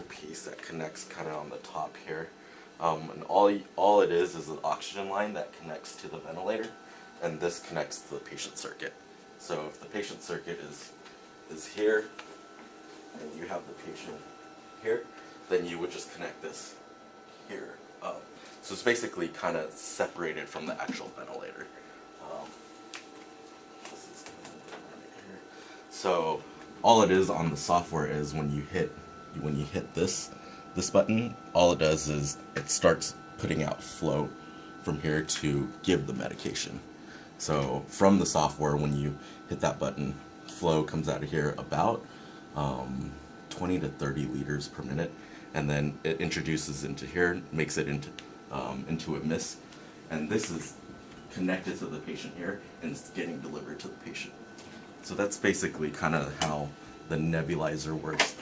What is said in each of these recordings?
piece that connects kind of on the top here. And all it is an oxygen line that connects to the ventilator, and this connects to the patient circuit. So if the patient circuit is here, and you have the patient here, then you would just connect this here up. So it's basically kind of separated from the actual ventilator. This is right here. So all it is on the software is when you hit this button, all it does is it starts putting out flow from here to give the medication. So from the software, when you hit that button, flow comes out of here about 20 to 30 liters per minute, and then it introduces into here, makes it into a mist, and this is connected to the patient here and it's getting delivered to the patient. So that's basically kind of how the nebulizer works.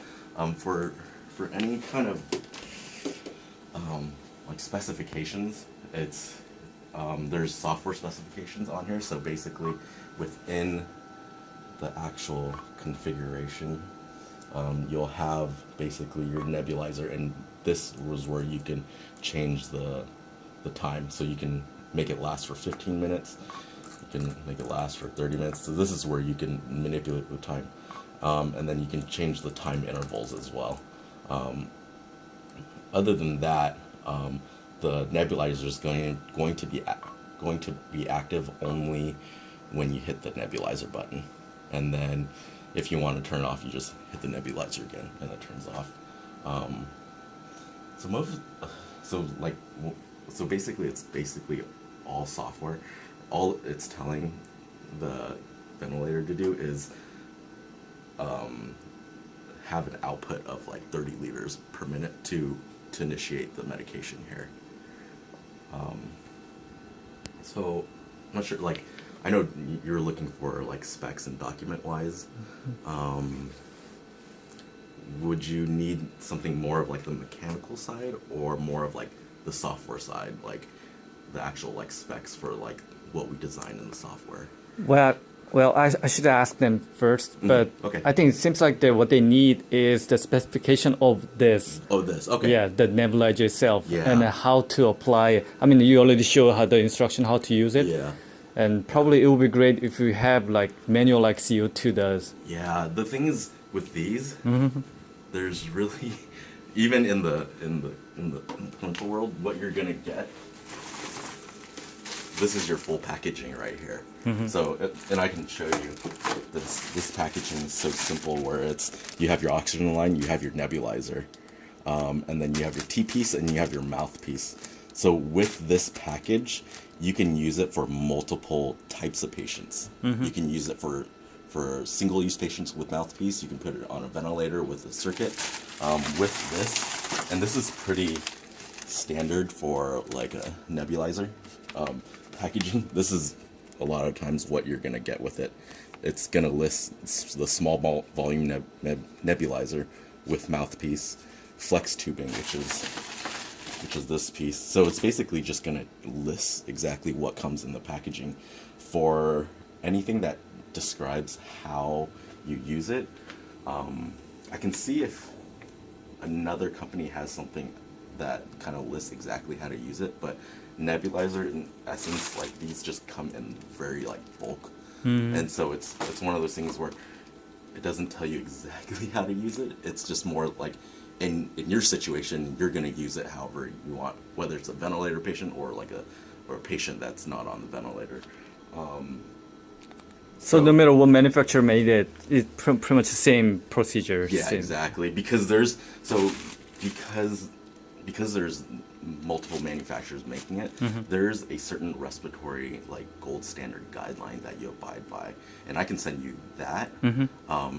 For any kind of like specifications, it's there's software specifications on here. So basically, within the actual configuration, you'll have basically your nebulizer, and this was where you can change the time. So you can make it last for 15 minutes. You can make it last for 30 minutes. So this is where you can manipulate the time, and then you can change the time intervals as well. Other than that, the nebulizer is going to be active only when you hit the nebulizer button, and then if you want to turn it off, you just hit the nebulizer again, and it turns off. So basically, it's basically all software. All it's telling the ventilator to do is have an output of like 30 liters per minute to initiate the medication here. So I'm not sure, like, I know you're looking for like specs and document wise. Would you need something more of like the mechanical side or more of like the software side, like the actual like specs for like what we designed in the software? Well, I should ask them first, but Okay. I think it seems like what they need is the specification of this. Oh, this. Okay. Yeah, the nebulizer itself, Yeah. and how to apply it. I mean, you already show how the instruction how to use it. Yeah. And probably it would be great if we have like manual like CO2 does. Yeah. The thing is with these, there's really, even in the clinical world, what you're gonna get. This is your full packaging right here. So, and I can show you this packaging is so simple where you have your oxygen line, you have your nebulizer, and then you have your T-piece and you have your mouthpiece. So with this package, you can use it for multiple types of patients. You can use it for single-use patients with mouthpiece. You can put it on a ventilator with a circuit. With this, and this is pretty standard for like a nebulizer packaging. This is a lot of times what you're gonna get with it. It's gonna list the small volume nebulizer with mouthpiece, flex tubing, which is this piece. So it's basically just gonna list exactly what comes in the packaging. For anything that describes how you use it, I can see if another company has something that kind of lists exactly how to use it, but nebulizer in essence, like these just come in very like bulk, and so it's one of those things where it doesn't tell you exactly how to use it. It's just more like in your situation, you're gonna use it however you want, whether it's a ventilator patient or a patient that's not on the ventilator. So no matter what manufacturer made it, it's pretty much the same procedure. Yeah, same. exactly. Because there's multiple manufacturers making it, there's a certain respiratory like gold standard guideline that you abide by, and I can send you that.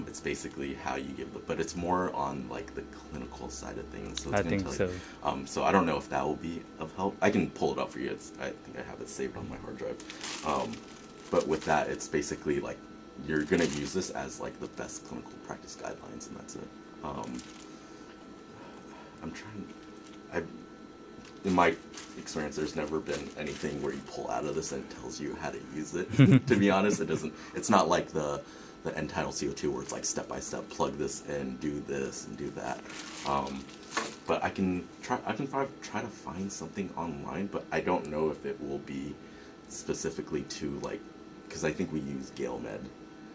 It's basically how you give but it's more on like the clinical side of things. So it's I think tell so. You, so I don't know if that will be of help. I can pull it up for you. I think I have it saved on my hard drive. But with that, it's basically like you're gonna use this as like the best clinical practice guidelines, and that's it. In my experience, there's never been anything where you pull out of this and it tells you how to use it. To be honest, it doesn't. It's not like the the end-tidal CO2 where it's like step by step, plug this in, do this and do that. But I can try to find something online, but I don't know if it will be specifically to like, because I think we use GaleMed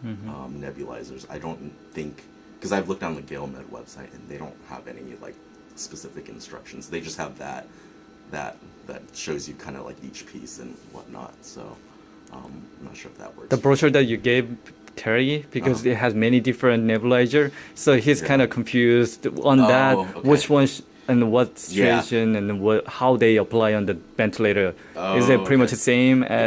nebulizers. I don't think, because I've looked on the GaleMed website and they don't have any like specific instructions. They just have that shows you kind of like each piece and whatnot. So I'm not sure if that works. The brochure that you gave Terry, because it has many different nebulizer, so he's kind of confused on that, okay. which one and what situation and how they apply on the ventilator. Is it pretty much the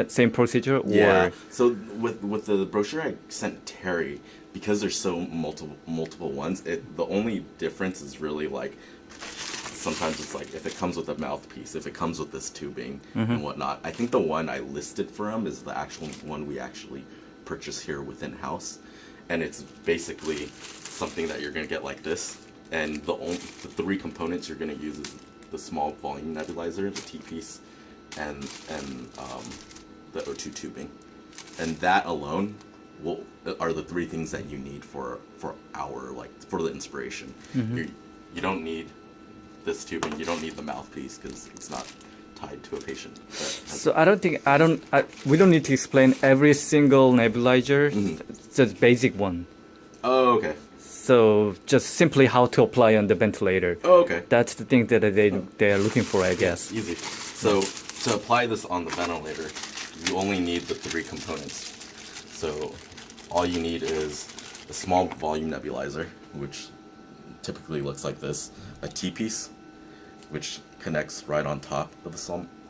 same procedure? Yeah. Or? So with the brochure I sent Terry, because there's so multiple ones, the only difference is really like sometimes it's like if it comes with a mouthpiece, if it comes with this tubing and whatnot. I think the one I listed for him is the actual one we actually purchase here within house, and it's basically something that you're gonna get like this, and the three components you're gonna use is the small volume nebulizer, the T-piece, and the O2 tubing, and that alone are the three things that you need for the inspiration. You don't need this tubing, you don't need the mouthpiece because it's not tied to a patient. So we don't need to explain every single nebulizer, just basic one. Oh, okay. So just simply how to apply on the ventilator. Oh, okay. That's the thing that they're looking for, I guess. Easy. So to apply this on the ventilator, you only need the three components. So all you need is a small volume nebulizer, which typically looks like this, a T-piece, which connects right on top of the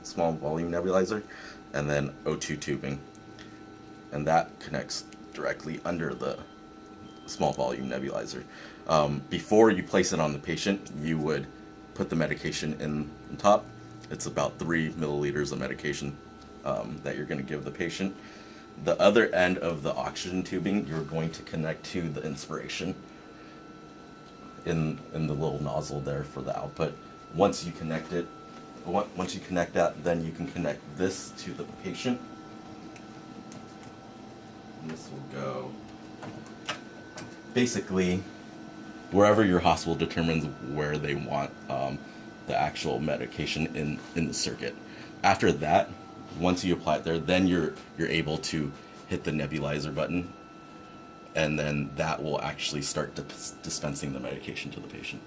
small volume nebulizer, and then O2 tubing, and that connects directly under the small volume nebulizer. Before you place it on the patient, you would put the medication in on top. It's about 3 milliliters of medication that you're going to give the patient. The other end of the oxygen tubing, you're going to connect to the inspiration in the little nozzle there for the output. Once you connect that, then you can connect this to the patient. And this will go basically wherever your hospital determines where they want the actual medication in the circuit. After that, once you apply it there, then you're able to hit the nebulizer button, and then that will actually start dispensing the medication to the patient.